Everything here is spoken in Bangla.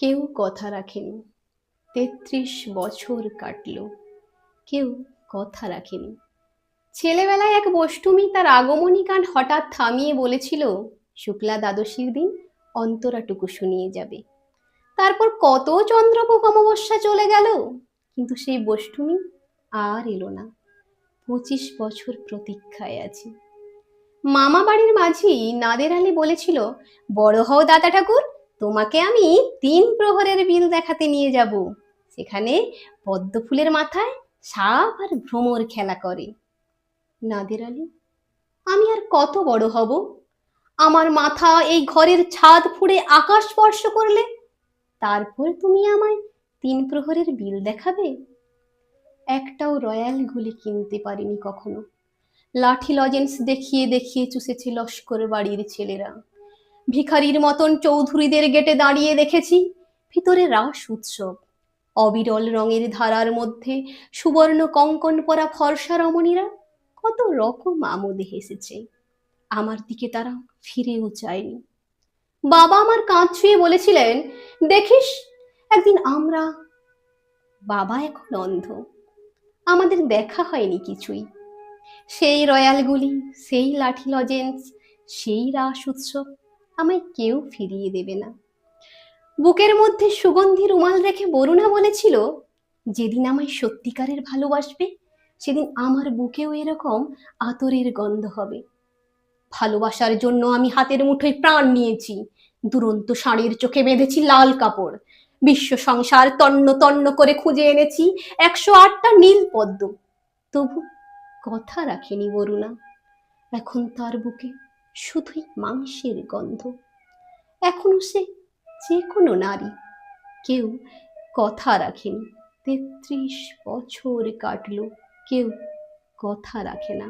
কেউ কথা রাখেনি। ৩৩ বছর কাটলো, কেউ কথা রাখেনি। ছেলেবেলায় এক বষ্টমী তার আগমনী গান হঠাৎ থামিয়ে বলেছিল, শুক্লা দ্বাদশীর দিন অন্তরাটুকু শুনিয়ে যাবে। তারপর কত চন্দ্রপ্রভ অমাবস্যা চলে গেল, কিন্তু সেই বষ্টমী আর এলো না। ২৫ বছর প্রতীক্ষায় আছি। মামা বাড়ির মাঝি নাদের আলী বলেছিল, বড় হও দাদা ঠাকুর, তোমাকে আমি ৩ প্রহরের বিল দেখাতে নিয়ে যাব। সেখানে পদ্ম ফুলের মাথায় সাপ আর ভ্রমর খেলা করে। নাদের আলী, আমি আর কত বড় হব? আমার মাথা এই ঘরের ছাদ ফুঁড়ে আকাশ স্পর্শ করলে তারপর তুমি আমায় ৩ প্রহরের বিল দেখাবে? একটাও রয়্যাল গুলি কিনতে পারিনি কখনো। লাঠি লজেন্স দেখিয়ে দেখিয়ে চুষেছে লস্কর বাড়ির ছেলেরা। ভিখারির মতন চৌধুরীদের গেটে দাঁড়িয়ে দেখেছি ভিতরে রাস উৎসব। অবিরল রঙের ধারার মধ্যে সুবর্ণ কঙ্কন পরা ফর্সা রমণীরা কত রকম আমোদে হেসেছে। আমার দিকে তারা ফিরেও চায়নি। বাবা আমার কাঁধ ছুঁয়ে বলেছিলেন, দেখিস একদিন আমরা। বাবা এখন অন্ধ, আমাদের দেখা হয়নি কিছুই। সেই রয়্যালগুলি, সেই লাঠি লজেন্স, সেই রাস উৎসব আমায় কেউ ফিরিয়ে দেবে না। বুকের মধ্যে সুগন্ধি রুমাল রেখে বরুণা বলেছিল, যেদিন আমায় সত্যিকারের ভালোবাসবে সেদিন আমার বুকেও এরকম আতরের গন্ধ হবে। ভালোবাসার জন্য আমি হাতের মুঠোয় প্রাণ নিয়েছি। দুরন্ত ষাঁড়ের চোখে বেঁধেছি লাল কাপড়। বিশ্ব সংসার তন্ন তন্ন করে খুঁজে এনেছি ১০৮টা নীল পদ্ম। তবু কথা রাখেনি বরুণা। এখন তার বুকে শুধুই মাংসের গন্ধ। এখনো সে যে কোনো নারী, কেউ কথা রাখেনি। ৩৩ বছর কাটলো, কেউ কথা রাখে না।